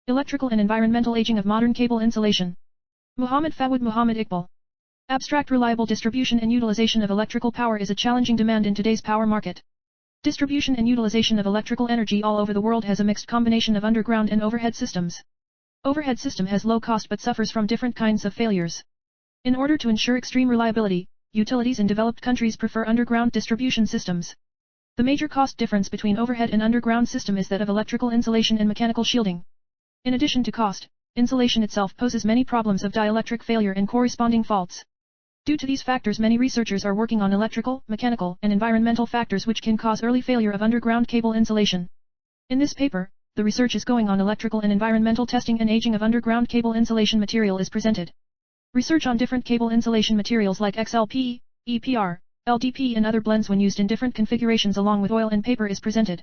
Electrical and Environmental Aging of Modern Cable Insulation. Muhammad Fawad Muhammad Iqbal. Abstract reliable distribution and utilization of electrical power is a challenging demand in today's power market. Distribution and utilization of electrical energy all over the world has a mixed combination of underground and overhead systems. Overhead system has low cost but suffers from different kinds of failures. In order to ensure extreme reliability, utilities in developed countries prefer underground distribution systems. The major cost difference between overhead and underground system is that of electrical insulation and mechanical shielding. In addition to cost, insulation itself poses many problems of dielectric failure and corresponding faults. Due to these factors, many researchers are working on electrical, mechanical, and environmental factors which can cause early failure of underground cable insulation. In this paper, the research is going on electrical and environmental testing and aging of underground cable insulation material is presented. Research on different cable insulation materials like XLP, EPR, LDP and other blends when used in different configurations along with oil and paper is presented.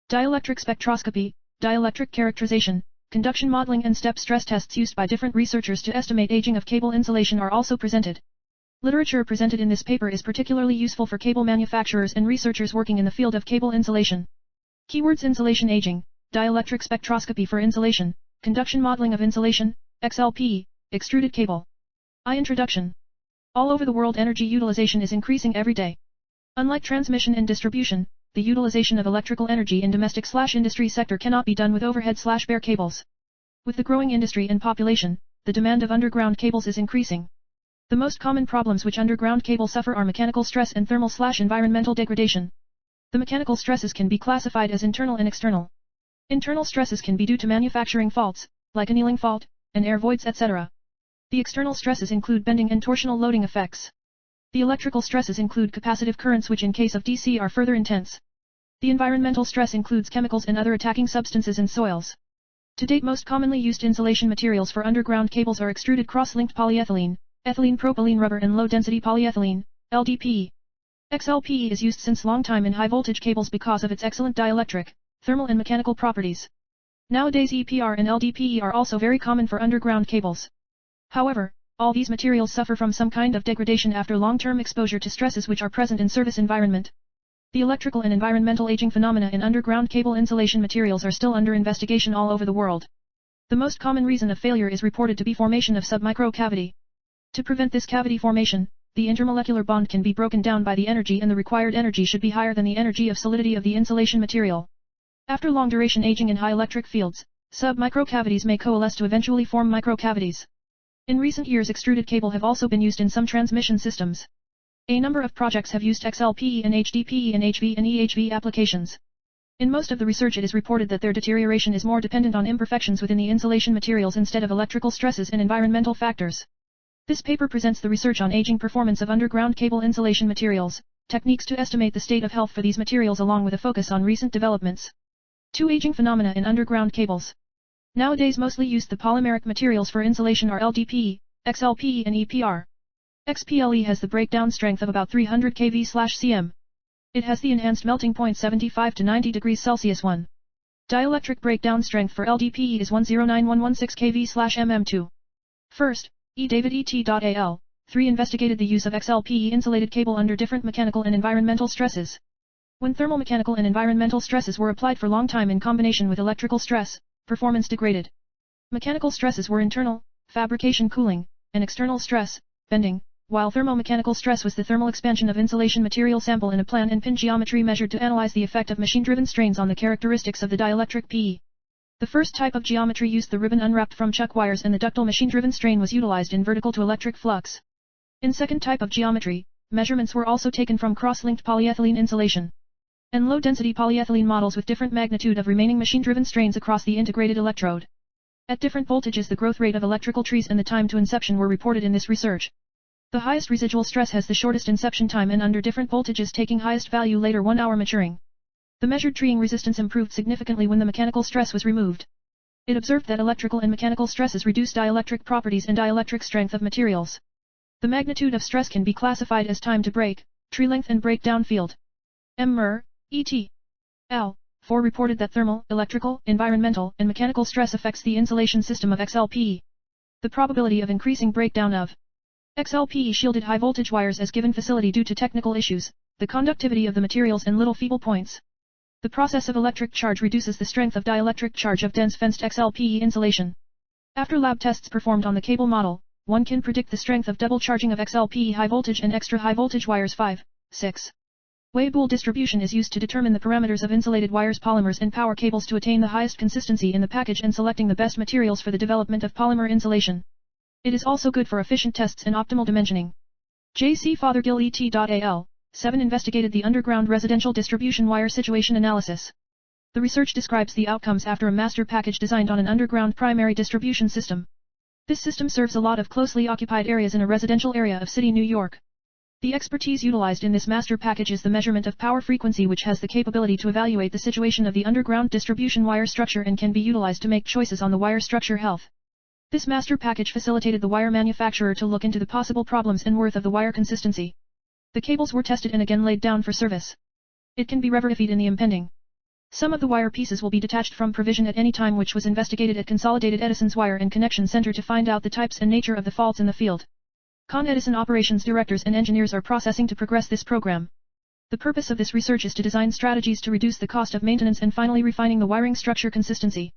Dielectric spectroscopy, dielectric characterization, conduction modeling and step stress tests used by different researchers to estimate aging of cable insulation are also presented. Literature presented in this paper is particularly useful for cable manufacturers and researchers working in the field of cable insulation. Keywords: insulation aging, dielectric spectroscopy for insulation, conduction modeling of insulation, XLP, extruded cable. Introduction. All over the world energy utilization is increasing every day. Unlike transmission and distribution, the utilization of electrical energy in domestic/industry sector cannot be done with overhead/bare cables. With the growing industry and population, the demand of underground cables is increasing. The most common problems which underground cables suffer are mechanical stress and thermal/environmental degradation. The mechanical stresses can be classified as internal and external. Internal stresses can be due to manufacturing faults, like annealing fault, and air voids etc. The external stresses include bending and torsional loading effects. The electrical stresses include capacitive currents which in case of DC are further intense. The environmental stress includes chemicals and other attacking substances in soils. To date, most commonly used insulation materials for underground cables are extruded cross-linked polyethylene, ethylene propylene rubber and low-density polyethylene, LDP. XLP is used since long time in high-voltage cables because of its excellent dielectric, thermal and mechanical properties. Nowadays EPR and LDPE are also very common for underground cables. However, all these materials suffer from some kind of degradation after long-term exposure to stresses which are present in service environment. The electrical and environmental aging phenomena in underground cable insulation materials are still under investigation all over the world. The most common reason of failure is reported to be formation of submicro cavity. To prevent this cavity formation, the intermolecular bond can be broken down by the energy and the required energy should be higher than the energy of solidity of the insulation material. After long duration aging in high electric fields, submicro cavities may coalesce to eventually form microcavities. In recent years extruded cable have also been used in some transmission systems. A number of projects have used XLPE and HDPE and HV and EHV applications. In most of the research it is reported that their deterioration is more dependent on imperfections within the insulation materials instead of electrical stresses and environmental factors. This paper presents the research on aging performance of underground cable insulation materials, techniques to estimate the state of health for these materials along with a focus on recent developments. 2 aging phenomena in underground cables. Nowadays mostly used the polymeric materials for insulation are LDPE, XLPE and EPR. XPLE has the breakdown strength of about 300 kV/cm. It has the enhanced melting point 75 to 90 degrees Celsius 1. Dielectric breakdown strength for LDPE is 109116 kV/mm2. First, David et.al. 3 investigated the use of XLPE insulated cable under different mechanical and environmental stresses. When thermal mechanical and environmental stresses were applied for long time in combination with electrical stress, performance degraded. Mechanical stresses were internal, fabrication cooling, and external stress, bending, while thermomechanical stress was the thermal expansion of insulation material sample in a plan and pin geometry measured to analyze the effect of machine-driven strains on the characteristics of the dielectric PE. The first type of geometry used the ribbon unwrapped from chuck wires and the ductile machine-driven strain was utilized in vertical to electric flux. In second type of geometry, measurements were also taken from cross-linked polyethylene insulation and low-density polyethylene models with different magnitude of remaining machine-driven strains across the integrated electrode. At different voltages the growth rate of electrical trees and the time to inception were reported in this research. The highest residual stress has the shortest inception time and under different voltages taking highest value later 1 hour maturing. The measured treeing resistance improved significantly when the mechanical stress was removed. It observed that electrical and mechanical stresses reduce dielectric properties and dielectric strength of materials. The magnitude of stress can be classified as time to break, tree length and breakdown field. M. E.T. Al. 4 reported that thermal, electrical, environmental, and mechanical stress affects the insulation system of XLPE. The probability of increasing breakdown of XLPE shielded high voltage wires as given facility due to technical issues, the conductivity of the materials and little feeble points. The process of electric charge reduces the strength of dielectric charge of dense fenced XLPE insulation. After lab tests performed on the cable model, one can predict the strength of double charging of XLPE high voltage and extra high voltage wires 5, 6. Weibull distribution is used to determine the parameters of insulated wires, polymers and power cables to attain the highest consistency in the package and selecting the best materials for the development of polymer insulation. It is also good for efficient tests and optimal dimensioning. J.C. Fothergill et.al. 7 investigated the underground residential distribution wire situation analysis. The research describes the outcomes after a master package designed on an underground primary distribution system. This system serves a lot of closely occupied areas in a residential area of city New York. The expertise utilized in this master package is the measurement of power frequency, which has the capability to evaluate the situation of the underground distribution wire structure and can be utilized to make choices on the wire structure health. This master package facilitated the wire manufacturer to look into the possible problems and worth of the wire consistency. The cables were tested and again laid down for service. It can be revertified in the impending. Some of the wire pieces will be detached from provision at any time, which was investigated at Consolidated Edison's Wire and Connection Center to find out the types and nature of the faults in the field. Con Edison operations directors and engineers are processing to progress this program. The purpose of this research is to design strategies to reduce the cost of maintenance and finally refining the wiring structure consistency.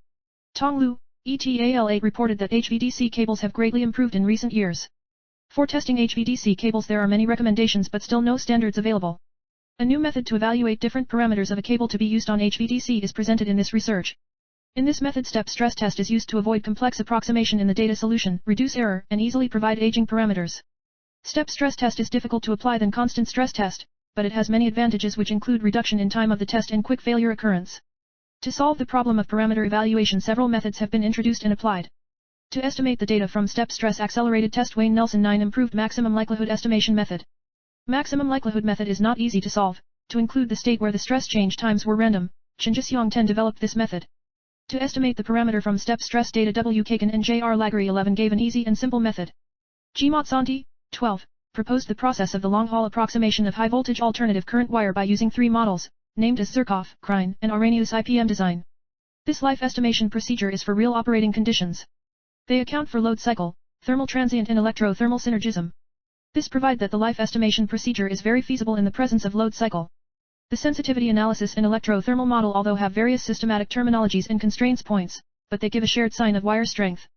Tong Lu, ETAL8 reported that HVDC cables have greatly improved in recent years. For testing HVDC cables there are many recommendations but still no standards available. A new method to evaluate different parameters of a cable to be used on HVDC is presented in this research. In this method, step stress test is used to avoid complex approximation in the data solution, reduce error, and easily provide aging parameters. Step stress test is difficult to apply than constant stress test, but it has many advantages which include reduction in time of the test and quick failure occurrence. To solve the problem of parameter evaluation, several methods have been introduced and applied. To estimate the data from step stress accelerated test, Wayne Nelson 9 improved maximum likelihood estimation method. Maximum likelihood method is not easy to solve. To include the state where the stress change times were random, Chenjisiong 10 developed this method. To estimate the parameter from step stress data, W. Kagan and J.R. Laguerre 11 gave an easy and simple method. G. Motsanti, 12, proposed the process of the long-haul approximation of high-voltage alternative current wire by using 3 models, named as Zirkov, Krein, and Arrhenius IPM design. This life estimation procedure is for real operating conditions. They account for load cycle, thermal transient and electro-thermal synergism. This provide that the life estimation procedure is very feasible in the presence of load cycle. The sensitivity analysis and electro-thermal model although have various systematic terminologies and constraints points, but they give a shared sign of wire strength.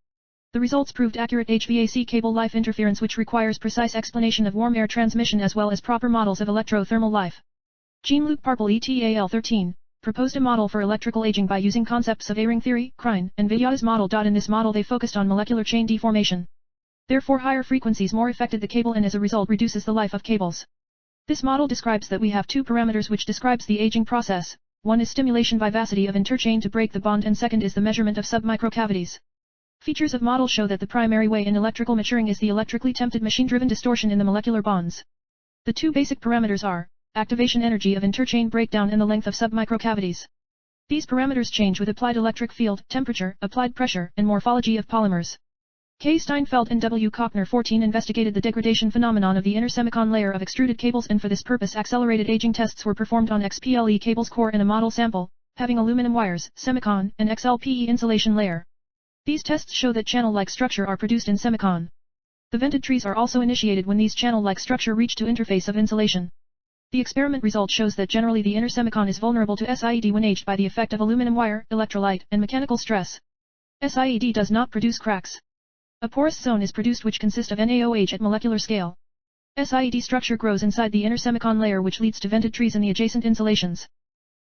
The results proved accurate HVAC cable life interference, which requires precise explanation of warm air transmission as well as proper models of electro-thermal life. Jean-Luc Parpel ETAL 13 proposed a model for electrical aging by using concepts of A-ring theory, Krein, and Vidyata's model. In this model they focused on molecular chain deformation. Therefore higher frequencies more affected the cable and as a result reduces the life of cables. This model describes that we have 2 parameters which describes the aging process. One is stimulation vivacity of interchain to break the bond and second is the measurement of submicrocavities. Features of model show that the primary way in electrical maturing is the electrically tempted machine-driven distortion in the molecular bonds. The 2 basic parameters are activation energy of interchain breakdown and the length of submicrocavities. These parameters change with applied electric field, temperature, applied pressure, and morphology of polymers. K. Steinfeld and W. Kochner 14 investigated the degradation phenomenon of the inner semicon layer of extruded cables, and for this purpose accelerated aging tests were performed on XPLE cables core in a model sample, having aluminum wires, semicon, and XLPE insulation layer. These tests show that channel-like structure are produced in semicon. The vented trees are also initiated when these channel-like structure reach to interface of insulation. The experiment result shows that generally the inner semicon is vulnerable to SIED when aged by the effect of aluminum wire, electrolyte, and mechanical stress. SIED does not produce cracks. A porous zone is produced which consists of NaOH at molecular scale. SIED structure grows inside the inner semicon layer, which leads to vented trees in the adjacent insulations.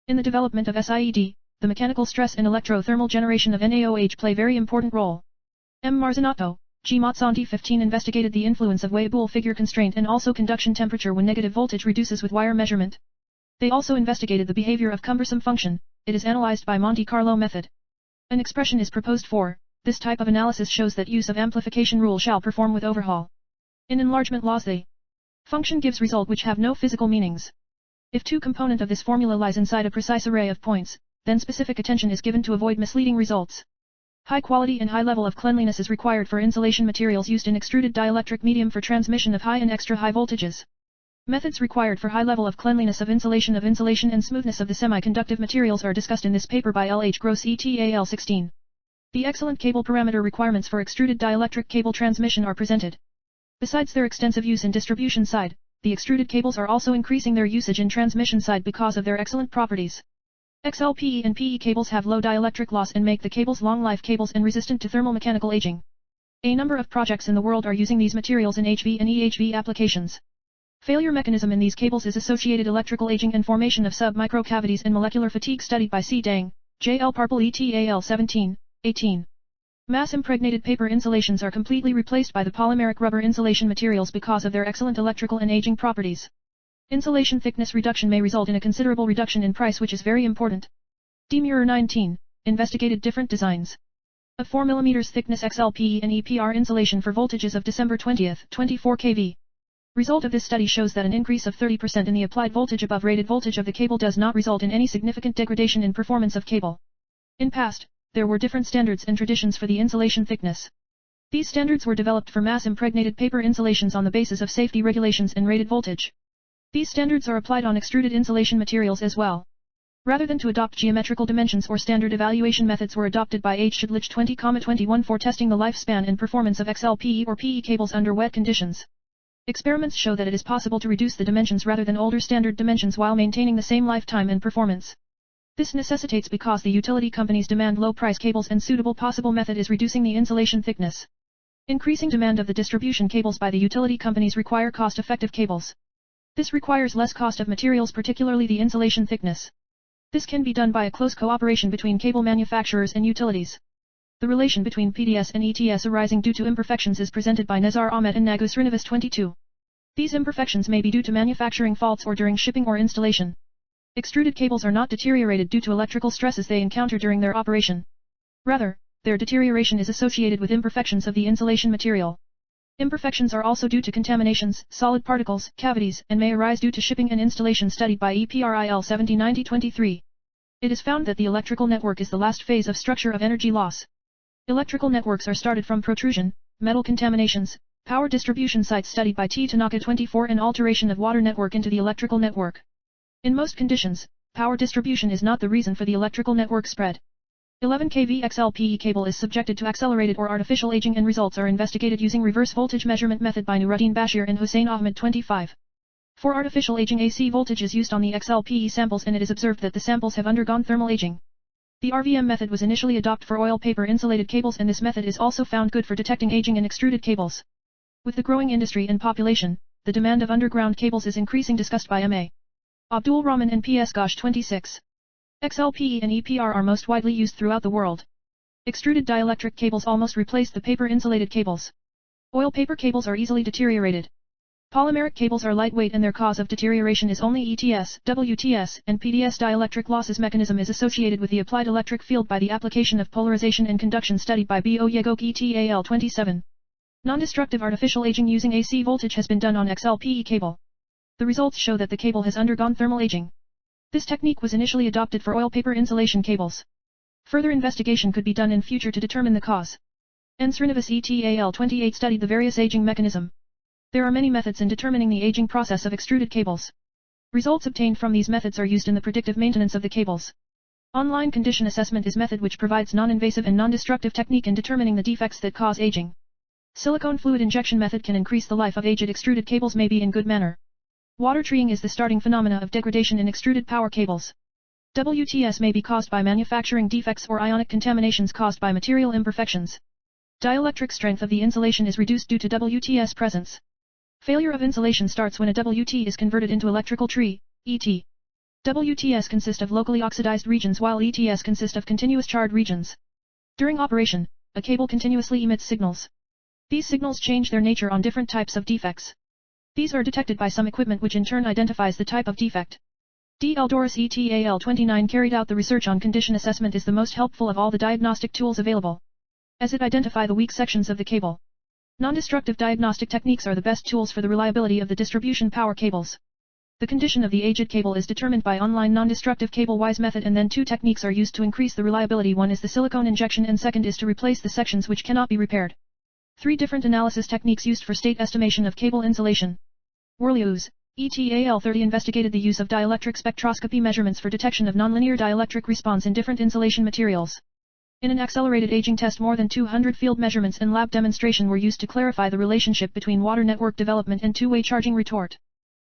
In the development of SIED, the mechanical stress and electro-thermal generation of NaOH play very important role. M. Marzanotto, G. Motsanti 15 investigated the influence of Weibull figure constraint and also conduction temperature when negative voltage reduces with wire measurement. They also investigated the behavior of cumbersome function. It is analyzed by Monte Carlo method. An expression is proposed for this type of analysis shows that use of amplification rule shall perform with overhaul. In enlargement laws the function gives result which have no physical meanings. If 2 component of this formula lies inside a precise array of points, then specific attention is given to avoid misleading results. High quality and high level of cleanliness is required for insulation materials used in extruded dielectric medium for transmission of high and extra high voltages. Methods required for high level of cleanliness of insulation and smoothness of the semiconductive materials are discussed in this paper by L. H. Gross ETAL 16. The excellent cable parameter requirements for extruded dielectric cable transmission are presented. Besides their extensive use in distribution side, the extruded cables are also increasing their usage in transmission side because of their excellent properties. XLPE and PE cables have low dielectric loss and make the cables long-life cables and resistant to thermal mechanical aging. A number of projects in the world are using these materials in HV and EHV applications. Failure mechanism in these cables is associated electrical aging and formation of sub-microcavities and molecular fatigue studied by C. Dang, J. L. Parpel ETAL 17, 18. Mass-impregnated paper insulations are completely replaced by the polymeric rubber insulation materials because of their excellent electrical and aging properties. Insulation thickness reduction may result in a considerable reduction in price, which is very important. Demurrer 19 investigated different designs of 4 mm thickness XLPE and EPR insulation for voltages of December 20, 24 kV. Result of this study shows that an increase of 30% in the applied voltage above rated voltage of the cable does not result in any significant degradation in performance of cable. In past, there were different standards and traditions for the insulation thickness. These standards were developed for mass-impregnated paper insulations on the basis of safety regulations and rated voltage. These standards are applied on extruded insulation materials as well. Rather than to adopt geometrical dimensions or standard evaluation methods were adopted by IJERT 20,21 for testing the lifespan and performance of XLPE or PE cables under wet conditions. Experiments show that it is possible to reduce the dimensions rather than older standard dimensions while maintaining the same lifetime and performance. This necessitates because the utility companies demand low-price cables and suitable possible method is reducing the insulation thickness. Increasing demand of the distribution cables by the utility companies require cost-effective cables. This requires less cost of materials, particularly the insulation thickness. This can be done by a close cooperation between cable manufacturers and utilities. The relation between PDS and ETS arising due to imperfections is presented by Nezar Ahmet and Nagus Srinivas 22. These imperfections may be due to manufacturing faults or during shipping or installation. Extruded cables are not deteriorated due to electrical stresses they encounter during their operation. Rather, their deterioration is associated with imperfections of the insulation material. Imperfections are also due to contaminations, solid particles, cavities, and may arise due to shipping and installation studied by EPRIL 7090-23. It is found that the electrical network is the last phase of structure of energy loss. Electrical networks are started from protrusion, metal contaminations, power distribution sites studied by T. Tanaka 24 and alteration of water network into the electrical network. In most conditions, power distribution is not the reason for the electrical network spread. 11 kV XLPE cable is subjected to accelerated or artificial aging and results are investigated using reverse voltage measurement method by Nuruddin Bashir and Hussein Ahmed 25. For artificial aging, AC voltage is used on the XLPE samples and it is observed that the samples have undergone thermal aging. The RVM method was initially adopted for oil paper insulated cables and this method is also found good for detecting aging in extruded cables. With the growing industry and population, the demand of underground cables is increasing, discussed by M.A. Abdul Rahman and P.S. Ghosh 26. XLPE and EPR are most widely used throughout the world. Extruded dielectric cables almost replace the paper insulated cables. Oil paper cables are easily deteriorated. Polymeric cables are lightweight and their cause of deterioration is only ETS, WTS, and PDS. Dielectric losses mechanism is associated with the applied electric field by the application of polarization and conduction studied by B.O. Yegok ETAL 27. Non-destructive artificial aging using AC voltage has been done on XLPE cable. The results show that the cable has undergone thermal aging. This technique was initially adopted for oil paper insulation cables. Further investigation could be done in future to determine the cause. N. Srinivas ETAL 28 studied the various aging mechanism. There are many methods in determining the aging process of extruded cables. Results obtained from these methods are used in the predictive maintenance of the cables. Online condition assessment is method which provides non-invasive and non-destructive technique in determining the defects that cause aging. Silicone fluid injection method can increase the life of aged extruded cables may be in good manner. Water treeing is the starting phenomena of degradation in extruded power cables. WTS may be caused by manufacturing defects or ionic contaminations caused by material imperfections. Dielectric strength of the insulation is reduced due to WTS presence. Failure of insulation starts when a WT is converted into electrical tree, ET. WTS consist of locally oxidized regions while ETS consist of continuous charred regions. During operation, a cable continuously emits signals. These signals change their nature on different types of defects. These are detected by some equipment which in turn identifies the type of defect. D. Eldoris ETAL 29 carried out the research on condition assessment is the most helpful of all the diagnostic tools available, as it identify the weak sections of the cable. Non-destructive diagnostic techniques are the best tools for the reliability of the distribution power cables. The condition of the aged cable is determined by online non-destructive cable-wise method and then two techniques are used to increase the reliability. One is the silicone injection and second is to replace the sections which cannot be repaired. 3 different analysis techniques used for state estimation of cable insulation. Worlius, ETAL 30 investigated the use of dielectric spectroscopy measurements for detection of nonlinear dielectric response in different insulation materials. In an accelerated aging test, more than 200 field measurements and lab demonstration were used to clarify the relationship between water network development and two-way charging retort.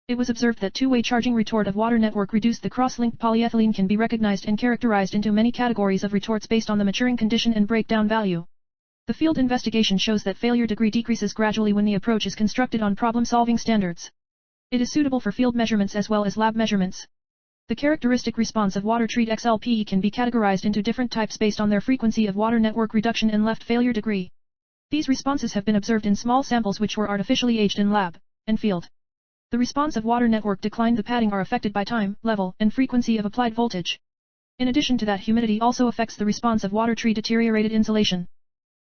It was observed that two-way charging retort of water network reduced the cross-linked polyethylene can be recognized and characterized into many categories of retorts based on the maturing condition and breakdown value. The field investigation shows that failure degree decreases gradually when the approach is constructed on problem-solving standards. It is suitable for field measurements as well as lab measurements. The characteristic response of water treat XLPE can be categorized into different types based on their frequency of water network reduction and left failure degree. These responses have been observed in small samples which were artificially aged in lab and field. The response of water network decline. The padding are affected by time, level, and frequency of applied voltage. In addition to that, humidity also affects the response of water tree deteriorated insulation.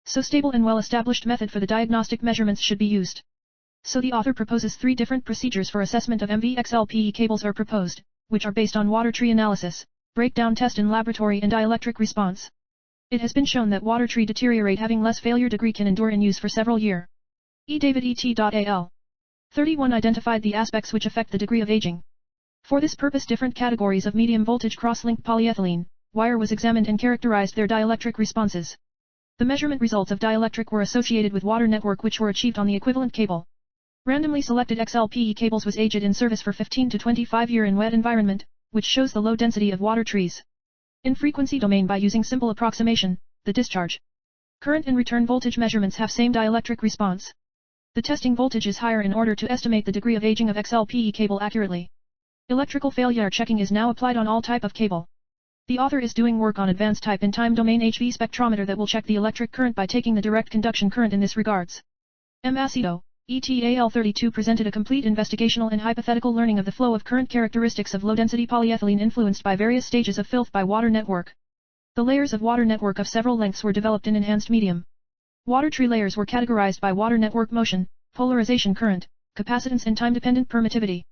So stable and well-established method for the diagnostic measurements should be used. So the author proposes 3 different procedures for assessment of MV-XLPE cables are proposed, which are based on water tree analysis, breakdown test in laboratory and dielectric response. It has been shown that water tree deteriorate having less failure degree can endure in use for several years. David et.al. 31 identified the aspects which affect the degree of aging. For this purpose different categories of medium voltage cross-linked polyethylene wire was examined and characterized their dielectric responses. The measurement results of dielectric were associated with water network which were achieved on the equivalent cable. Randomly selected XLPE cables was aged in service for 15 to 25 years in wet environment, which shows the low density of water trees. In frequency domain by using simple approximation, the discharge, current and return voltage measurements have same dielectric response. The testing voltage is higher in order to estimate the degree of aging of XLPE cable accurately. Electrical failure checking is now applied on all type of cable. The author is doing work on advanced type and time domain HV spectrometer that will check the electric current by taking the direct conduction current in this regards. M. Aceto, ETAL 32 presented a complete investigational and hypothetical learning of the flow of current characteristics of low-density polyethylene influenced by various stages of filth by water network. The layers of water network of several lengths were developed in enhanced medium. Water tree layers were categorized by water network motion, polarization current, capacitance and time-dependent permittivity.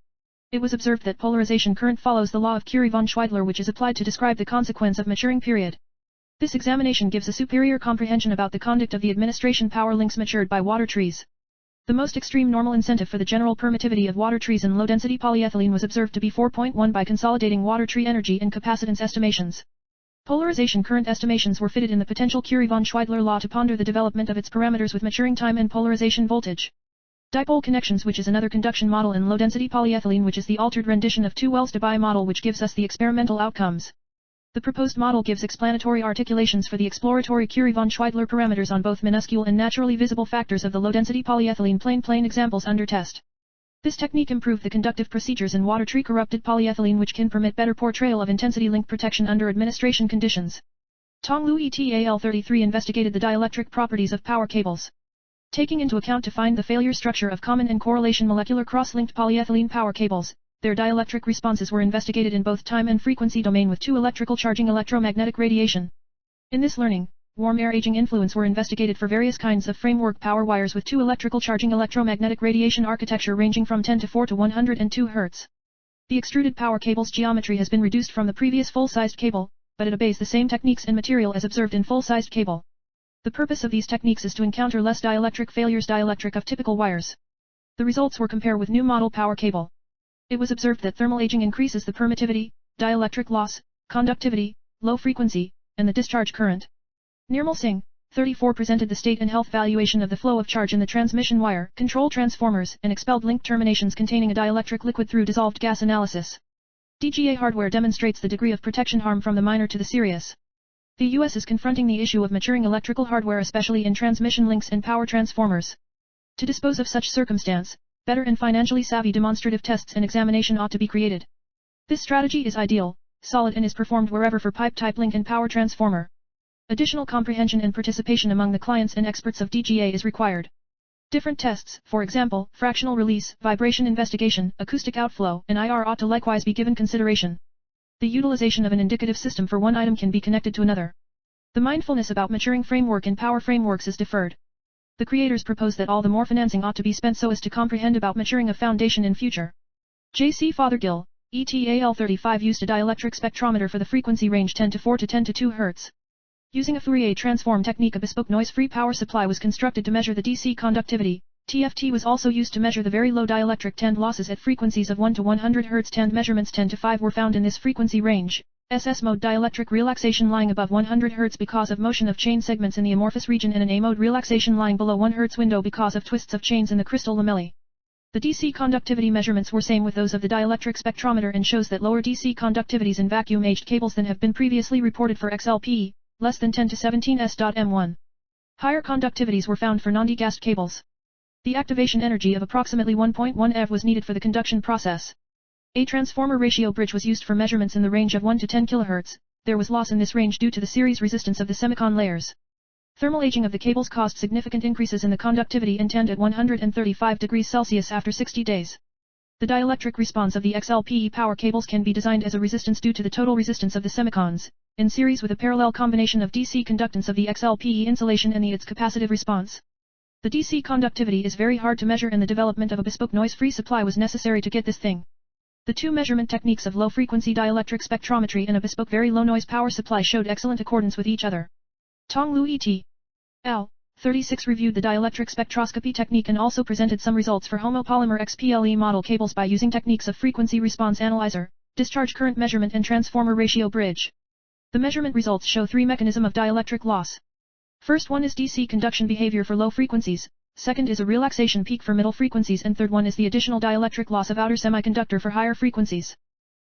It was observed that polarization current follows the law of Curie-von Schweidler which is applied to describe the consequence of maturing period. This examination gives a superior comprehension about the conduct of the administration power links matured by water trees. The most extreme normal incentive for the general permittivity of water trees in low-density polyethylene was observed to be 4.1 by consolidating water tree energy and capacitance estimations. Polarization current estimations were fitted in the potential Curie-von Schweidler law to ponder the development of its parameters with maturing time and polarization voltage. Dipole connections which is another conduction model in low-density polyethylene which is the altered rendition of 2 Wells-Debye model which gives us the experimental outcomes. The proposed model gives explanatory articulations for the exploratory Curie-von Schweidler parameters on both minuscule and naturally visible factors of the low-density polyethylene plane examples under test. This technique improved the conductive procedures in water tree corrupted polyethylene which can permit better portrayal of intensity link protection under administration conditions. Tonglu et al. 33 investigated the dielectric properties of power cables. Taking into account to find the failure structure of common and correlation molecular cross-linked polyethylene power cables, their dielectric responses were investigated in both time and frequency domain with 2 electrical charging electromagnetic radiation. In this learning, warm air aging influence were investigated for various kinds of framework power wires with 2 electrical charging electromagnetic radiation architecture ranging from 10 to 4 to 102 Hz. The extruded power cable's geometry has been reduced from the previous full-sized cable, but it obeys the same techniques and material as observed in full-sized cable. The purpose of these techniques is to encounter less dielectric failures dielectric of typical wires. The results were compared with new model power cable. It was observed that thermal aging increases the permittivity, dielectric loss, conductivity, low frequency, and the discharge current. Nirmal Singh, 34 presented the state and health valuation of the flow of charge in the transmission wire, control transformers, and expelled link terminations containing a dielectric liquid through dissolved gas analysis. DGA hardware demonstrates the degree of protection harm from the minor to the serious. The US is confronting the issue of maturing electrical hardware especially in transmission links and power transformers. To dispose of such circumstance, better and financially savvy demonstrative tests and examination ought to be created. This strategy is ideal, solid and is performed wherever for pipe type link and power transformer. Additional comprehension and participation among the clients and experts of DGA is required. Different tests, for example, fractional release, vibration investigation, acoustic outflow, and IR ought to likewise be given consideration. The utilization of an indicative system for one item can be connected to another. The mindfulness about maturing framework and power frameworks is deferred. The creators propose that all the more financing ought to be spent so as to comprehend about maturing a foundation in future. J.C. Fothergill, ETAL 35 used a dielectric spectrometer for the frequency range 10 to 4 to 10 to 2 Hz. Using a Fourier transform technique, a bespoke noise-free power supply was constructed to measure the DC conductivity. TFT was also used to measure the very low dielectric tand losses at frequencies of 1 to 100 Hz. Tand measurements 10 to 5 were found in this frequency range. SS mode dielectric relaxation lying above 100 Hz because of motion of chain segments in the amorphous region and an A mode relaxation lying below 1 Hz window because of twists of chains in the crystal lamellae. The DC conductivity measurements were same with those of the dielectric spectrometer and shows that lower DC conductivities in vacuum-aged cables than have been previously reported for XLPE, less than 10 to 17 s.m1. Higher conductivities were found for non-degassed cables. The activation energy of approximately 1.1 eV was needed for the conduction process. A transformer ratio bridge was used for measurements in the range of 1 to 10 kHz. There was loss in this range due to the series resistance of the semicon layers. Thermal aging of the cables caused significant increases in the conductivity and tend at 135 degrees Celsius after 60 days. The dielectric response of the XLPE power cables can be designed as a resistance due to the total resistance of the semicons, in series with a parallel combination of DC conductance of the XLPE insulation and its capacitive response. The DC conductivity is very hard to measure and the development of a bespoke noise-free supply was necessary to get this thing. The two measurement techniques of low-frequency dielectric spectrometry and a bespoke very low-noise power supply showed excellent accordance with each other. Tong Lu et al. 36 reviewed the dielectric spectroscopy technique and also presented some results for homopolymer XPLE model cables by using techniques of frequency response analyzer, discharge current measurement and transformer ratio bridge. The measurement results show three mechanisms of dielectric loss. First one is DC conduction behavior for low frequencies, second is a relaxation peak for middle frequencies and third one is the additional dielectric loss of outer semiconductor for higher frequencies.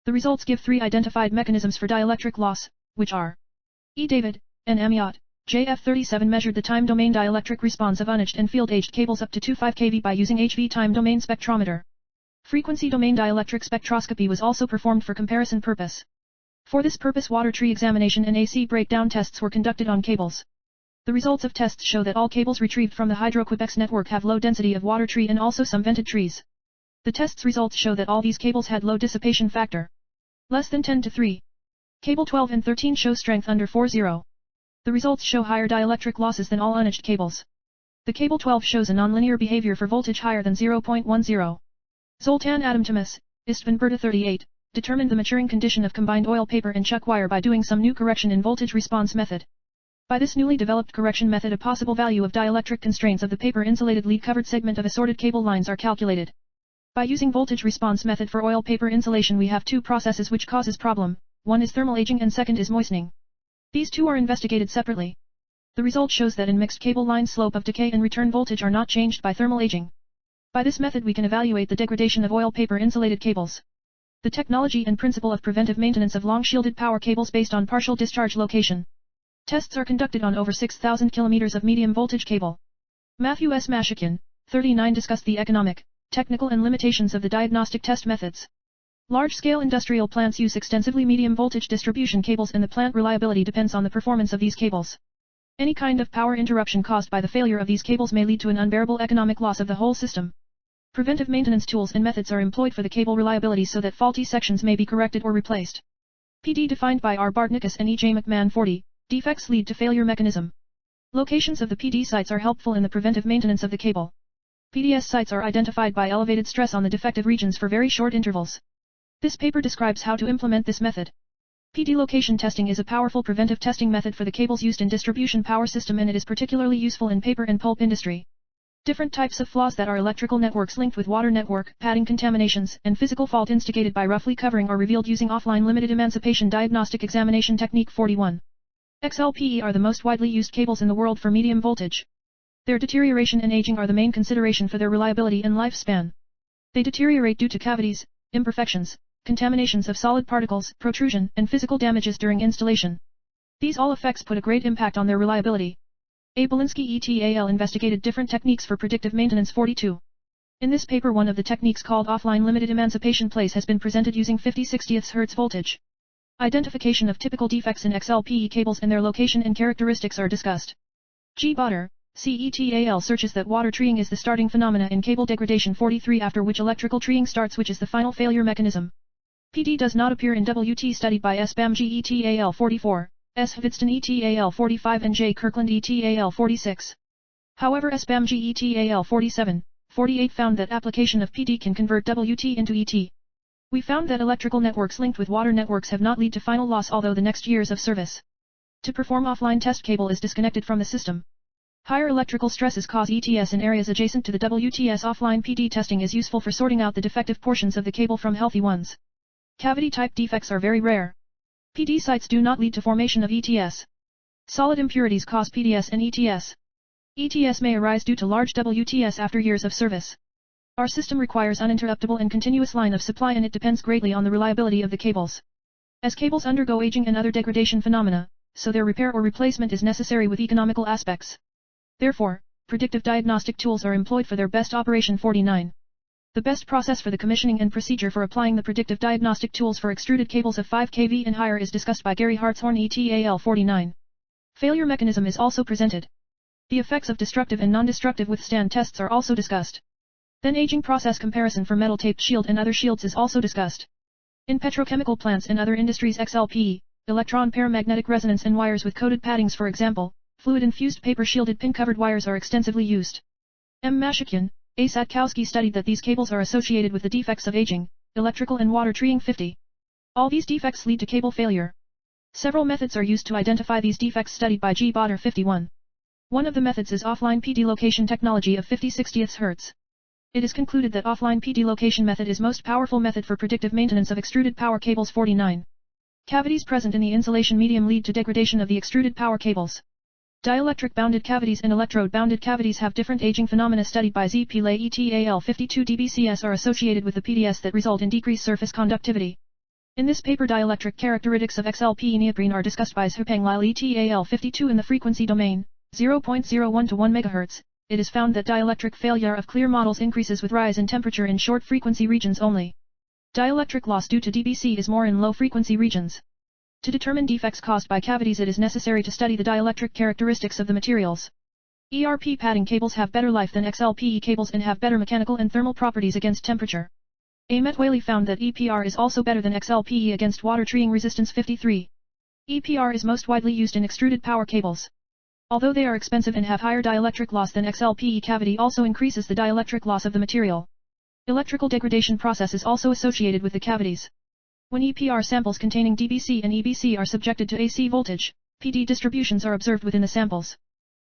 The results give three identified mechanisms for dielectric loss, which are David and IJERT. JF37 measured the time domain dielectric response of unaged and field-aged cables up to 25 kV by using HV time domain spectrometer. Frequency domain dielectric spectroscopy was also performed for comparison purpose. For this purpose water tree examination and AC breakdown tests were conducted on cables. The results of tests show that all cables retrieved from the Hydro-Quebec's network have low density of water tree and also some vented trees. The tests results show that all these cables had low dissipation factor. Less than 10 to 3. Cable 12 and 13 show strength under 40. The results show higher dielectric losses than all unaged cables. The cable 12 shows a nonlinear behavior for voltage higher than 0.10. Zoltan Adam Thomas, Istvan Berta 38, determined the maturing condition of combined oil paper and chuck wire by doing some new correction in voltage response method. By this newly developed correction method a possible value of dielectric constraints of the paper insulated lead covered segment of assorted cable lines are calculated. By using voltage response method for oil paper insulation we have two processes which causes problem, one is thermal aging and second is moistening. These two are investigated separately. The result shows that in mixed cable line slope of decay and return voltage are not changed by thermal aging. By this method we can evaluate the degradation of oil paper insulated cables. The technology and principle of preventive maintenance of long shielded power cables based on partial discharge location. Tests are conducted on over 6,000 kilometers of medium voltage cable. Matthew S. Mashikian, 39 discussed the economic, technical and limitations of the diagnostic test methods. Large-scale industrial plants use extensively medium-voltage distribution cables and the plant reliability depends on the performance of these cables. Any kind of power interruption caused by the failure of these cables may lead to an unbearable economic loss of the whole system. Preventive maintenance tools and methods are employed for the cable reliability so that faulty sections may be corrected or replaced. PD defined by R. Bartnikas and E. J. McMahon 40, defects lead to failure mechanism. Locations of the PD sites are helpful in the preventive maintenance of the cable. PDS sites are identified by elevated stress on the defective regions for very short intervals. This paper describes how to implement this method. PD location testing is a powerful preventive testing method for the cables used in distribution power system and it is particularly useful in paper and pulp industry. Different types of flaws that are electrical networks linked with water network, padding contaminations, and physical fault instigated by roughly covering are revealed using offline limited emancipation diagnostic examination technique 41. XLPE are the most widely used cables in the world for medium voltage. Their deterioration and aging are the main consideration for their reliability and lifespan. They deteriorate due to cavities, imperfections, contaminations of solid particles, protrusion, and physical damages during installation. These all effects put a great impact on their reliability. A. Belinsky et al. Investigated different techniques for predictive maintenance 42. In this paper one of the techniques called offline limited emancipation place has been presented using 50/60 Hz voltage. Identification of typical defects in XLPE cables and their location and characteristics are discussed. G. Botter, CETAL searches that water treeing is the starting phenomena in cable degradation 43 after which electrical treeing starts which is the final failure mechanism. PD does not appear in WT studied by S. Bamji etal 44, S. Hvdc etal 45 and J. Kirkland etal 46. However S. Bamji etal 47, 48 found that application of PD can convert WT into ET. We found that electrical networks linked with water networks have not lead to final loss although the next years of service. To perform offline test cable is disconnected from the system. Higher electrical stresses cause ETS in areas adjacent to the WTS. Offline PD testing is useful for sorting out the defective portions of the cable from healthy ones. Cavity-type defects are very rare. PD sites do not lead to formation of ETS. Solid impurities cause PDS and ETS. ETS may arise due to large WTS after years of service. Our system requires uninterruptible and continuous line of supply, and it depends greatly on the reliability of the cables. As cables undergo aging and other degradation phenomena, so their repair or replacement is necessary with economical aspects. Therefore, predictive diagnostic tools are employed for their best operation. 49. The best process for the commissioning and procedure for applying the predictive diagnostic tools for extruded cables of 5 kV and higher is discussed by Gary Hartshorn et al. 49. Failure mechanism is also presented. The effects of destructive and non-destructive withstand tests are also discussed. Then aging process comparison for metal taped shield and other shields is also discussed. In petrochemical plants and other industries, XLPE, electron paramagnetic resonance and wires with coated paddings, for example, fluid-infused paper shielded pin-covered wires are extensively used. M. Mashikian, A. Satkowski studied that these cables are associated with the defects of aging, electrical and water treating. 50. All these defects lead to cable failure. Several methods are used to identify these defects studied by G. Botter. 51. One of the methods is offline PD location technology of 50/60 Hz. It is concluded that offline PD location method is most powerful method for predictive maintenance of extruded power cables. 49. Cavities present in the insulation medium lead to degradation of the extruded power cables. Dielectric bounded cavities and electrode bounded cavities have different aging phenomena studied by Z. Pillay et al. 52. DBCS are associated with the PDS that result in decreased surface conductivity. In this paper, dielectric characteristics of XLPE neoprene are discussed by Zhupeng Lyle et al. 52. In the frequency domain, 0.01 to 1 MHz, it is found that dielectric failure of clear models increases with rise in temperature in short frequency regions only. Dielectric loss due to DBC is more in low frequency regions. To determine defects caused by cavities, it is necessary to study the dielectric characteristics of the materials. ERP padding cables have better life than XLPE cables and have better mechanical and thermal properties against temperature. A. Metwaley found that EPR is also better than XLPE against water treating resistance. 53. EPR is most widely used in extruded power cables. Although they are expensive and have higher dielectric loss than XLPE, cavity also increases the dielectric loss of the material. Electrical degradation process is also associated with the cavities. When EPR samples containing DBC and EBC are subjected to AC voltage, PD distributions are observed within the samples.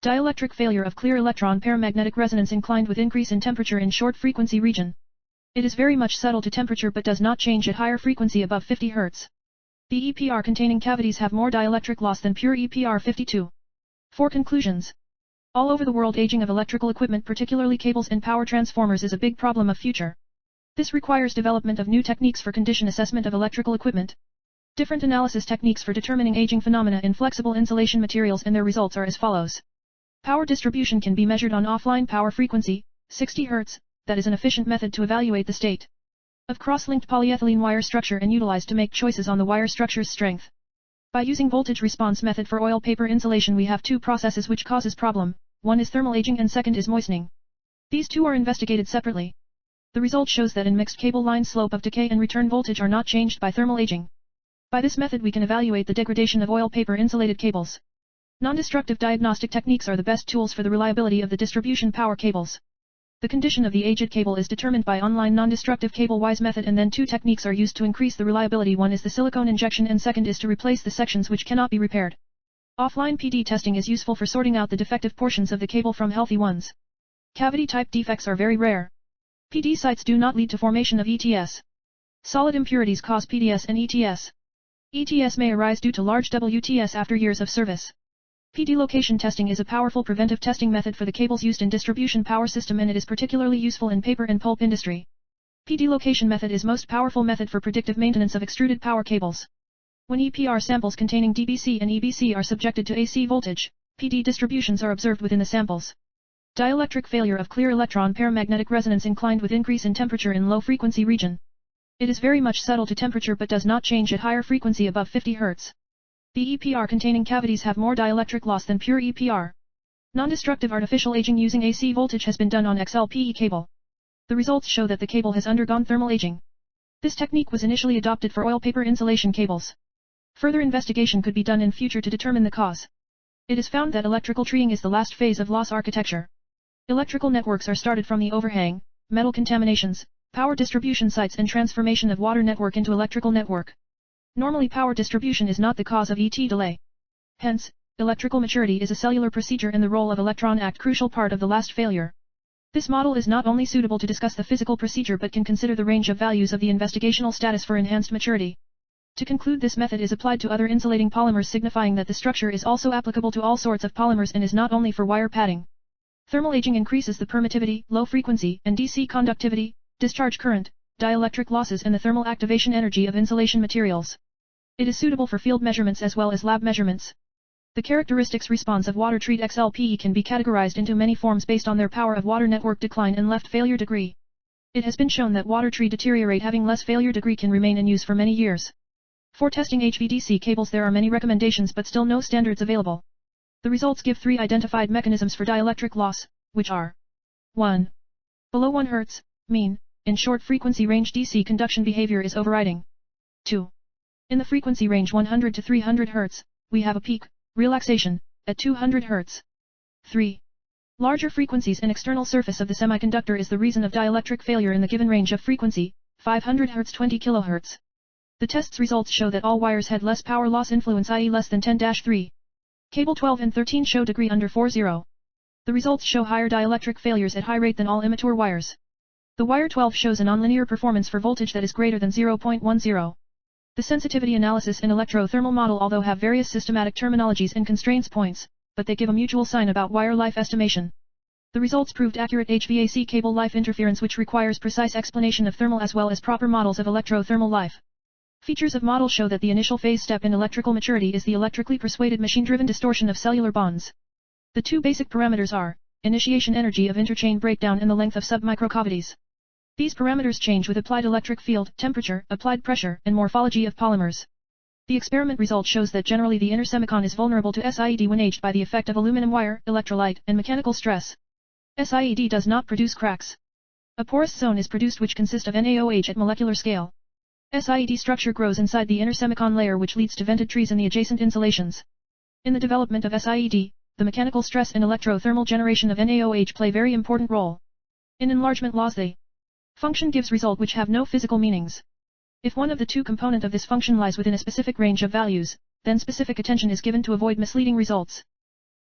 Dielectric failure of clear electron paramagnetic resonance inclined with increase in temperature in short frequency region. It is very much subtle to temperature but does not change at higher frequency above 50 Hz. The EPR containing cavities have more dielectric loss than pure EPR. 52. For conclusions. All over the world, aging of electrical equipment, particularly cables and power transformers, is a big problem of future. This requires development of new techniques for condition assessment of electrical equipment. Different analysis techniques for determining aging phenomena in flexible insulation materials, and their results are as follows. Power distribution can be measured on offline power frequency, 60 Hz, that is an efficient method to evaluate the state of cross-linked polyethylene wire structure and utilized to make choices on the wire structure's strength. By using voltage response method for oil paper insulation, we have two processes which causes problem. One is thermal aging and second is moistening. These two are investigated separately. The result shows that in mixed cable line, slope of decay and return voltage are not changed by thermal aging. By this method we can evaluate the degradation of oil paper insulated cables. Non-destructive diagnostic techniques are the best tools for the reliability of the distribution power cables. The condition of the aged cable is determined by online non-destructive cable-wise method, and then two techniques are used to increase the reliability. One is the silicone injection and second is to replace the sections which cannot be repaired. Offline PD testing is useful for sorting out the defective portions of the cable from healthy ones. Cavity type defects are very rare. PD sites do not lead to formation of ETS. Solid impurities cause PDS and ETS. ETS may arise due to large WTS after years of service. PD location testing is a powerful preventive testing method for the cables used in distribution power system, and it is particularly useful in paper and pulp industry. PD location method is most powerful method for predictive maintenance of extruded power cables. When EPR samples containing DBC and EBC are subjected to AC voltage, PD distributions are observed within the samples. Dielectric failure of clear electron paramagnetic resonance inclined with increase in temperature in low frequency region. It is very much subtle to temperature but does not change at higher frequency above 50 Hz. The EPR containing cavities have more dielectric loss than pure EPR. Non-destructive artificial aging using AC voltage has been done on XLPE cable. The results show that the cable has undergone thermal aging. This technique was initially adopted for oil paper insulation cables. Further investigation could be done in future to determine the cause. It is found that electrical treeing is the last phase of loss architecture. Electrical networks are started from the overhang, metal contaminations, power distribution sites and transformation of water network into electrical network. Normally power distribution is not the cause of ET delay. Hence, electrical maturity is a cellular procedure and the role of electron act crucial part of the last failure. This model is not only suitable to discuss the physical procedure but can consider the range of values of the investigational status for enhanced maturity. To conclude, this method is applied to other insulating polymers, signifying that the structure is also applicable to all sorts of polymers and is not only for wire padding. Thermal aging increases the permittivity, low frequency, and DC conductivity, discharge current, dielectric losses and the thermal activation energy of insulation materials. It is suitable for field measurements as well as lab measurements. The characteristics response of water treat XLPE can be categorized into many forms based on their power of water network decline and left failure degree. It has been shown that water tree deteriorate having less failure degree can remain in use for many years. For testing HVDC cables there are many recommendations but still no standards available. The results give 3 identified mechanisms for dielectric loss, which are 1. Below 1 Hz, mean, in short frequency range DC conduction behavior is overriding. 2. In the frequency range 100 to 300 Hz, we have a peak, relaxation, at 200 Hz. 3. Larger frequencies and external surface of the semiconductor is the reason of dielectric failure in the given range of frequency, 500 Hz 20 kHz. The test's results show that all wires had less power loss influence i.e. less than 10-3. Cable 12 and 13 show degree under 40. The results show higher dielectric failures at high rate than all immature wires. The wire 12 shows a nonlinear performance for voltage that is greater than 0.10. The sensitivity analysis and electrothermal model although have various systematic terminologies and constraints points, but they give a mutual sign about wire life estimation. The results proved accurate HVAC cable life interference which requires precise explanation of thermal as well as proper models of electrothermal life. Features of model show that the initial phase step in electrical maturity is the electrically persuaded machine-driven distortion of cellular bonds. The 2 basic parameters are, initiation energy of interchain breakdown and the length of submicrocavities. These parameters change with applied electric field, temperature, applied pressure, and morphology of polymers. The experiment result shows that generally the inner semicon is vulnerable to SIED when aged by the effect of aluminum wire, electrolyte, and mechanical stress. SIED does not produce cracks. A porous zone is produced which consists of NaOH at molecular scale. SIED structure grows inside the inner semicon layer which leads to vented trees in the adjacent insulations. In the development of SIED, the mechanical stress and electrothermal generation of NaOH play very important role. In enlargement laws the function gives result which have no physical meanings. If one of the 2 component of this function lies within a specific range of values, then specific attention is given to avoid misleading results.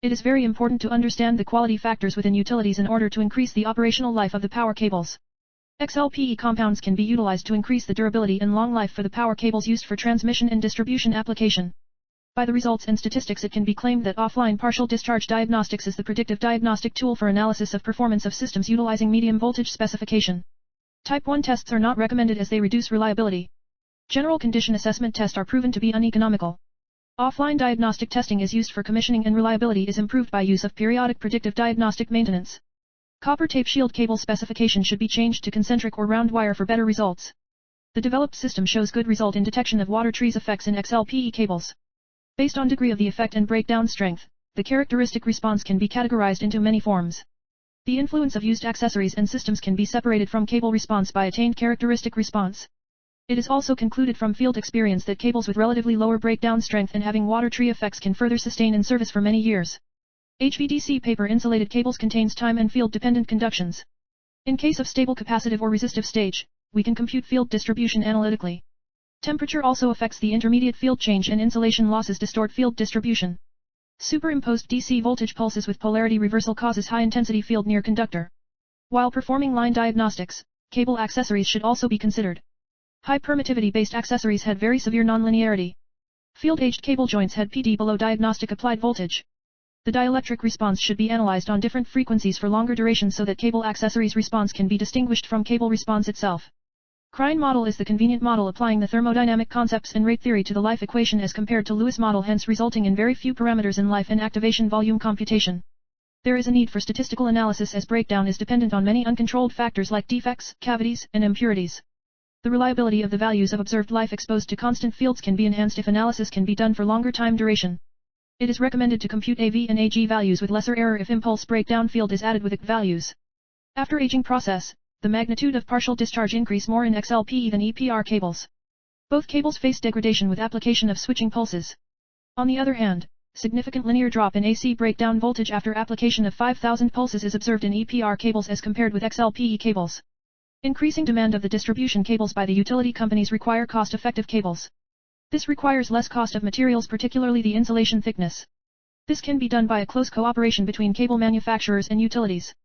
It is very important to understand the quality factors within utilities in order to increase the operational life of the power cables. XLPE compounds can be utilized to increase the durability and long life for the power cables used for transmission and distribution application. By the results and statistics it can be claimed that offline partial discharge diagnostics is the predictive diagnostic tool for analysis of performance of systems utilizing medium voltage specification. Type 1 tests are not recommended as they reduce reliability. General condition assessment tests are proven to be uneconomical. Offline diagnostic testing is used for commissioning and reliability is improved by use of periodic predictive diagnostic maintenance. Copper tape shield cable specification should be changed to concentric or round wire for better results. The developed system shows good result in detection of water trees effects in XLPE cables. Based on degree of the effect and breakdown strength, the characteristic response can be categorized into many forms. The influence of used accessories and systems can be separated from cable response by attained characteristic response. It is also concluded from field experience that cables with relatively lower breakdown strength and having water tree effects can further sustain in service for many years. HVDC paper insulated cables contains time and field dependent conductions. In case of stable capacitive or resistive stage, we can compute field distribution analytically. Temperature also affects the intermediate field change and insulation losses distort field distribution. Superimposed DC voltage pulses with polarity reversal causes high intensity field near conductor. While performing line diagnostics, cable accessories should also be considered. High permittivity based accessories had very severe nonlinearity. Field aged cable joints had PD below diagnostic applied voltage. The dielectric response should be analyzed on different frequencies for longer duration so that cable accessories response can be distinguished from cable response itself. Krein model is the convenient model applying the thermodynamic concepts and rate theory to the life equation as compared to Lewis model, hence resulting in very few parameters in life and activation volume computation. There is a need for statistical analysis as breakdown is dependent on many uncontrolled factors like defects, cavities, and impurities. The reliability of the values of observed life exposed to constant fields can be enhanced if analysis can be done for longer time duration. It is recommended to compute AV and AG values with lesser error if impulse breakdown field is added with IC values. After aging process, the magnitude of partial discharge increase more in XLPE than EPR cables. Both cables face degradation with application of switching pulses. On the other hand, significant linear drop in AC breakdown voltage after application of 5000 pulses is observed in EPR cables as compared with XLPE cables. Increasing demand of the distribution cables by the utility companies require cost-effective cables. This requires less cost of materials, particularly the insulation thickness. This can be done by a close cooperation between cable manufacturers and utilities.